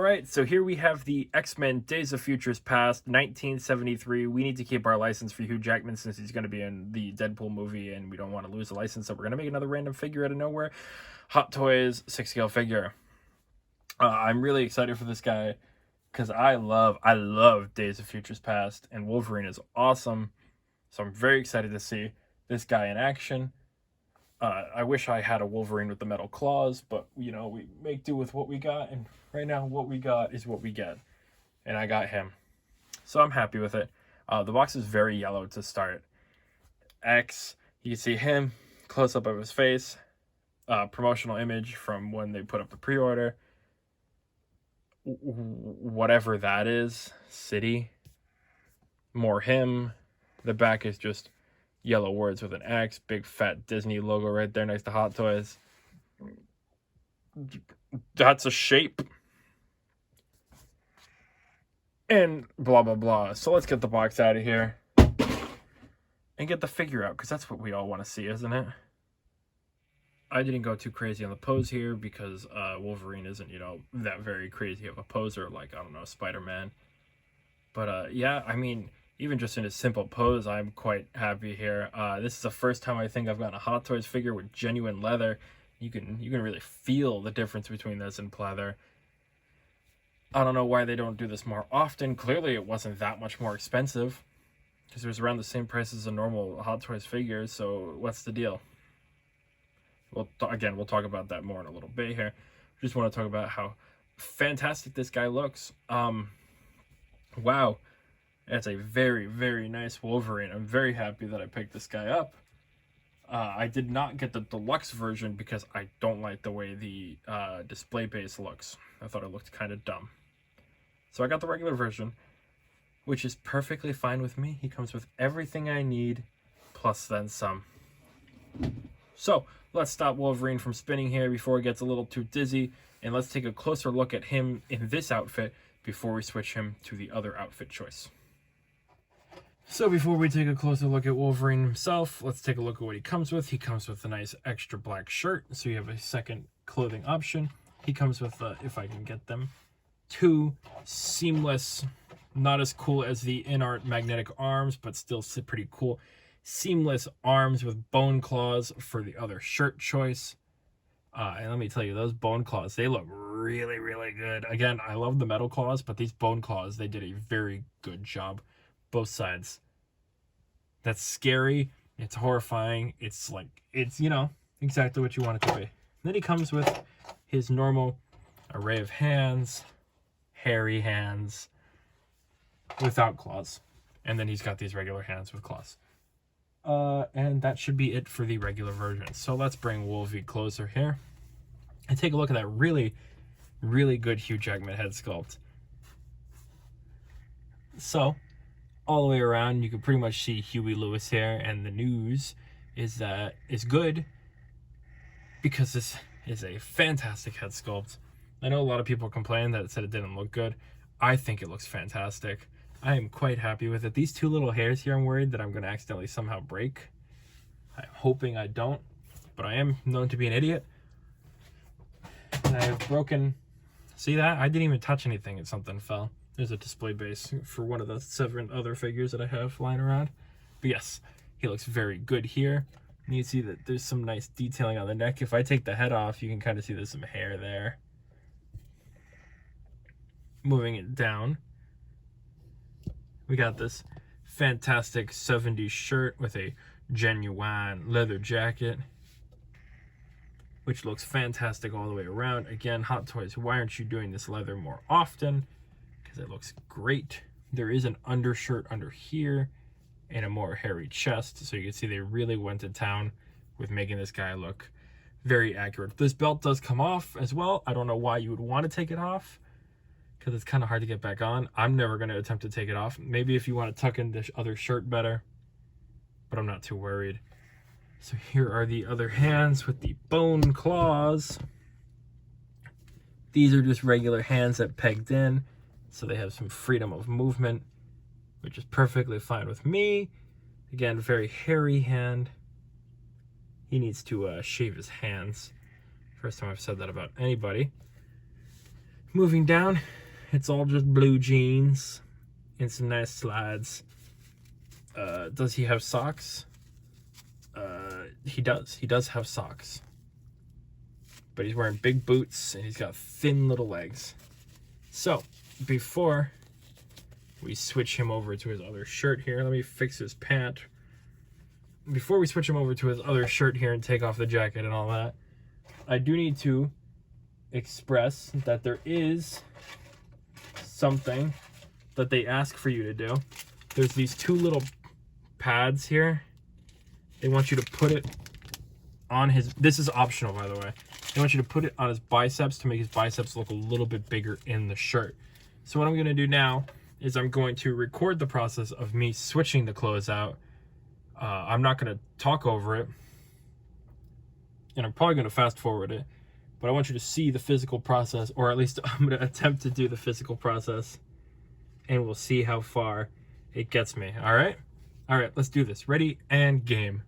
right, so here we have the X-Men Days of Futures Past, 1973. We need to keep our license for Hugh Jackman since he's going to be in the Deadpool movie, and we don't want to lose the license, so we're going to make another random figure out of nowhere. Hot Toys 6-scale figure. I'm really excited for this guy because I love Days of Futures Past, and Wolverine is awesome. So I'm very excited to see this guy in action. I wish I had a Wolverine with the metal claws, but, we make do with what we got, and right now what we got is what we get. And I got him. So I'm happy with it. The box is very yellow to start. X, you can see him, close-up of his face, promotional image from when they put up the pre-order. Whatever that is, City, more him. The back is just yellow words with an X, big fat Disney logo right there next to Hot Toys. That's a shape. And blah, blah, blah. So let's get the box out of here and get the figure out, because that's what we all want to see, isn't it? I didn't go too crazy on the pose here because Wolverine isn't, that very crazy of a poser like, I don't know, Spider-Man. But yeah, I mean, even just in a simple pose, I'm quite happy here. This is the first time I think I've gotten a Hot Toys figure with genuine leather. You can really feel the difference between this and pleather. I don't know why they don't do this more often. Clearly, it wasn't that much more expensive because it was around the same price as a normal Hot Toys figure. So what's the deal? Well, again, we'll talk about that more in a little bit here. Just want to talk about how fantastic this guy looks. Wow. That's a very, very nice Wolverine. I'm very happy that I picked this guy up. I did not get the deluxe version because I don't like the way the display base looks. I thought it looked kind of dumb. So I got the regular version, which is perfectly fine with me. He comes with everything I need, plus then some. So let's stop Wolverine from spinning here before he gets a little too dizzy, and let's take a closer look at him in this outfit before we switch him to the other outfit choice. So before we take a closer look at Wolverine himself, let's take a look at what he comes with. He comes with a nice extra black shirt, so you have a second clothing option. He comes with, if I can get them, 2 seamless, not as cool as the in-art magnetic arms, but still pretty cool, seamless arms with bone claws for the other shirt choice. And let me tell you, those bone claws, they look really, really good. Again, I love the metal claws, but these bone claws, they did a very good job. Both sides. That's scary. It's horrifying. It's exactly what you want it to be. And then he comes with his normal array of hands, hairy hands, without claws. And then he's got these regular hands with claws. And that should be it for the regular version. So let's bring Wolvie closer here and take a look at that really, really good Hugh Jackman head sculpt. So all the way around, you can pretty much see Huey Lewis here, and the news is that it's good because this is a fantastic head sculpt. I know a lot of people complained that it said it didn't look good. I think it looks fantastic. I am quite happy with it. These 2 little hairs here, I'm worried that I'm going to accidentally somehow break. I'm hoping I don't, but I am known to be an idiot. And I have broken... See that? I didn't even touch anything and something fell. There's a display base for one of the 7 other figures that I have lying around. But yes, he looks very good here. And you see that there's some nice detailing on the neck. If I take the head off, you can kind of see there's some hair there. Moving it down, we got this fantastic 70s shirt with a genuine leather jacket, which looks fantastic all the way around. Again, Hot Toys, why aren't you doing this leather more often? Because it looks great. There is an undershirt under here and a more hairy chest, so you can see they really went to town with making this guy look very accurate. This belt does come off as well. I don't know why you would want to take it off, because it's kind of hard to get back on. I'm never going to attempt to take it off. Maybe if you want to tuck in the other shirt better, but I'm not too worried. So here are the other hands with the bone claws. These are just regular hands that pegged in, so they have some freedom of movement, which is perfectly fine with me. Again, very hairy hand. He needs to shave his hands. First time I've said that about anybody. Moving down, it's all just blue jeans and some nice slides. Does he have socks? He does. He does have socks. But he's wearing big boots and he's got thin little legs. So, before we switch him over to his other shirt here, let me fix his pant. Before we switch him over to his other shirt here and take off the jacket and all that, I do need to express that there is something that they ask for you to do. There's these two little pads here. They want you to put it on his, this is optional by the way. They want you to put it on his biceps to make his biceps look a little bit bigger in the shirt. So what I'm gonna do now is I'm going to record the process of me switching the clothes out. I'm not gonna talk over it, and I'm probably gonna fast forward it, but I want you to see the physical process, or at least I'm gonna attempt to do the physical process, and we'll see how far it gets me, all right? All right, let's do this. Ready and game.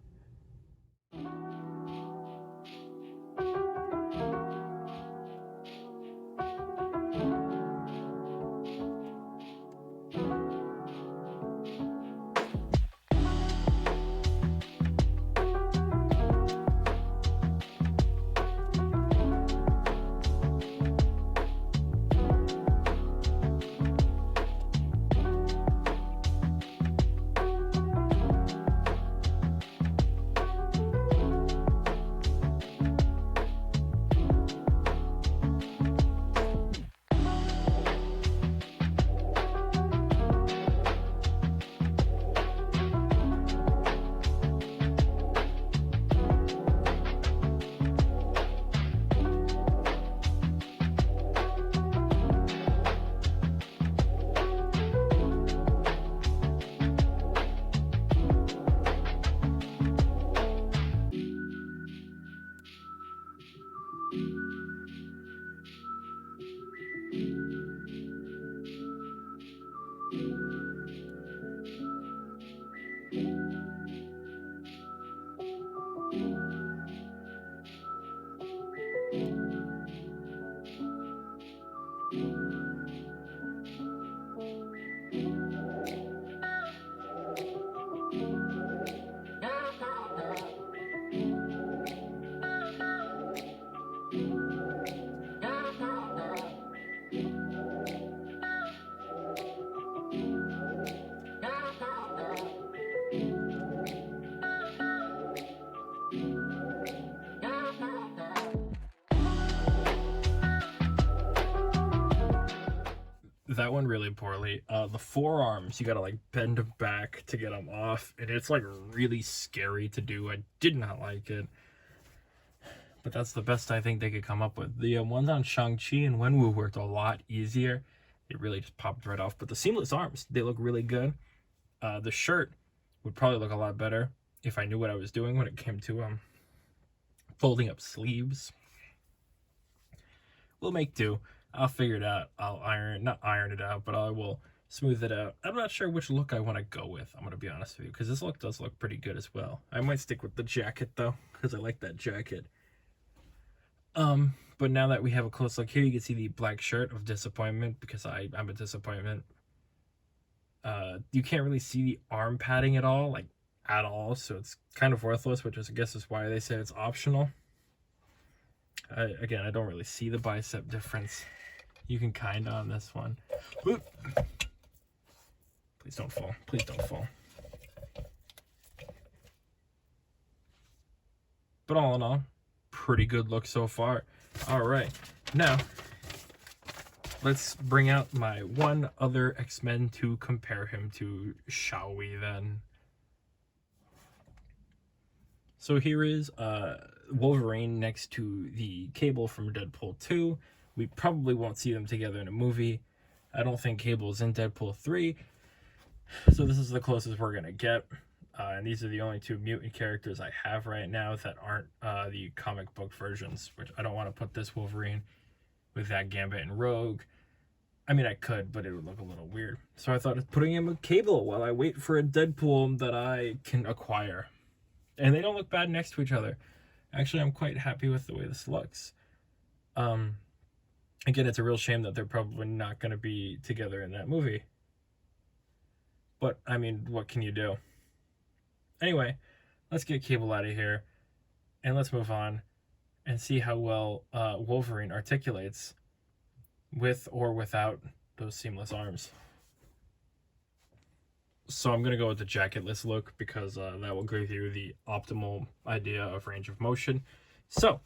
That went really poorly. The forearms, you gotta like bend them back to get them off, and it's like really scary to do. I did not like it, but that's the best I think they could come up with. The ones on Shang-Chi and Wenwu worked a lot easier. It really just popped right off. But the seamless arms, they look really good. The shirt would probably look a lot better if I knew what I was doing when it came to folding up sleeves. We'll make do. I'll figure it out. I'll not iron it out, but I will smooth it out. I'm not sure which look I want to go with, I'm going to be honest with you, because this look does look pretty good as well. I might stick with the jacket, though, because I like that jacket. But now that we have a close look here, you can see the black shirt of disappointment, because I'm a disappointment. You can't really see the arm padding at all, so it's kind of worthless, which I guess is why they say it's optional. Again, I don't really see the bicep difference. You can kind of on this one. Oop. Please don't fall. Please don't fall. But all in all, pretty good look so far. All right, now let's bring out my one other X-Men to compare him to, shall we then? So here is Wolverine next to the Cable from Deadpool 2. We probably won't see them together in a movie. I don't think Cable's in Deadpool 3. So this is the closest we're going to get. And these are the only two mutant characters I have right now that aren't the comic book versions, which I don't want to put this Wolverine with that Gambit and Rogue. I mean, I could, but it would look a little weird. So I thought of putting him with Cable while I wait for a Deadpool that I can acquire. And they don't look bad next to each other. Actually, I'm quite happy with the way this looks. Again, it's a real shame that they're probably not going to be together in that movie. But, I mean, what can you do? Anyway, let's get Cable out of here, and let's move on and see how well Wolverine articulates with or without those seamless arms. So I'm going to go with the jacketless look because that will give you the optimal idea of range of motion. So,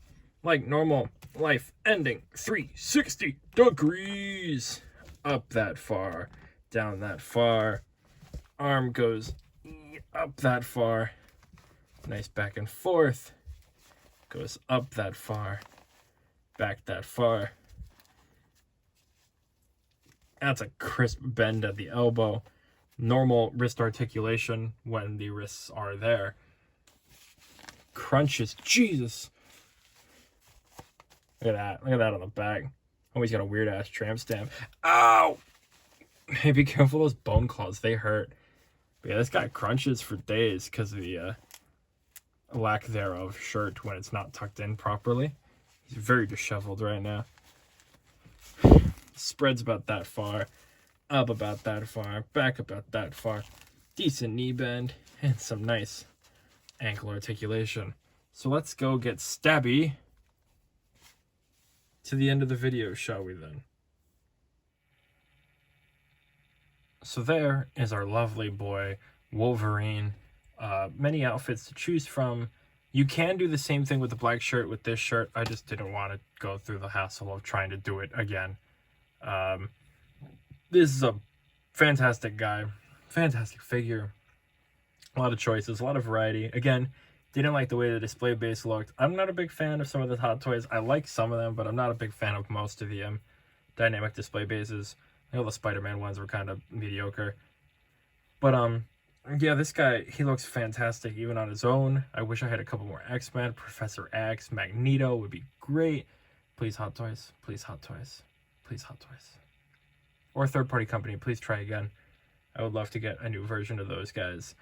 like normal life ending 360 degrees. Up that far, down that far. Arm goes up that far. Nice back and forth. Goes up that far, back that far. That's a crisp bend at the elbow. Normal wrist articulation when the wrists are there. Crunches. Jesus. Look at that. Look at that on the back. Oh, he's got a weird ass tramp stamp. Ow! Hey, be careful those bone claws. They hurt. But yeah, this guy crunches for days because of the lack thereof shirt when it's not tucked in properly. He's very disheveled right now. Spreads about that far. Up about that far. Back about that far. Decent knee bend. And some nice ankle articulation. So let's go get stabby to the end of the video, shall we then? So there is our lovely boy, Wolverine. Many outfits to choose from. You can do the same thing with the black shirt with this shirt. I just didn't want to go through the hassle of trying to do it again. This is a fantastic guy. Fantastic figure. A lot of choices, a lot of variety. Again, didn't like the way the display base looked. I'm not a big fan of some of the Hot Toys. I like some of them, but I'm not a big fan of most of the dynamic display bases. I know the Spider-Man ones were kind of mediocre. But, yeah, this guy, he looks fantastic even on his own. I wish I had a couple more X-Men. Professor X, Magneto would be great. Please, Hot Toys. Please, Hot Toys. Please, Hot Toys. Or a third-party company, please try again. I would love to get a new version of those guys.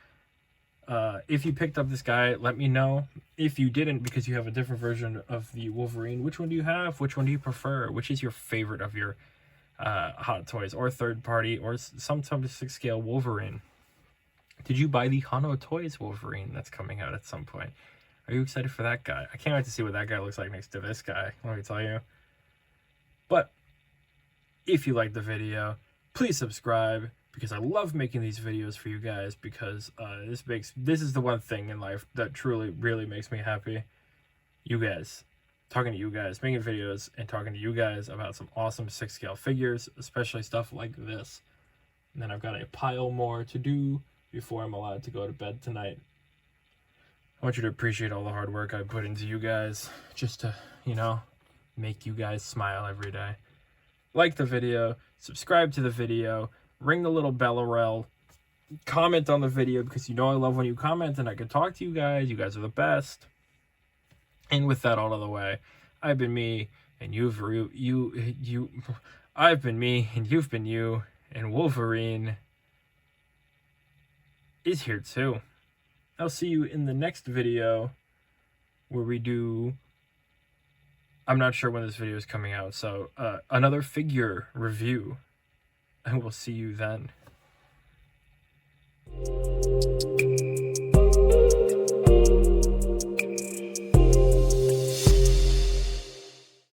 If you picked up this guy, let me know. If you didn't, because you have a different version of the Wolverine, which one do you have? Which one do you prefer? Which is your favorite of your Hot Toys or third-party or some type of 6-scale Wolverine? Did you buy the Hano Toys Wolverine that's coming out at some point? Are you excited for that guy? I can't wait to see what that guy looks like next to this guy, let me tell you. But if you liked the video, please subscribe, because I love making these videos for you guys, because this is the one thing in life that truly, really makes me happy. You guys. Talking to you guys, making videos, and talking to you guys about some awesome 6-scale figures, especially stuff like this. And then I've got a pile more to do before I'm allowed to go to bed tonight. I want you to appreciate all the hard work I put into you guys, just to, you know, make you guys smile every day. Like the video, subscribe to the video, ring the little bell, comment on the video, because you know I love when you comment and I can talk to you guys. You guys are the best. And with that all out of the way, I've been me, and I've been me, and you've been you, and Wolverine is here too. I'll see you in the next video where we do, I'm not sure when this video is coming out, so another figure review, and we'll see you then.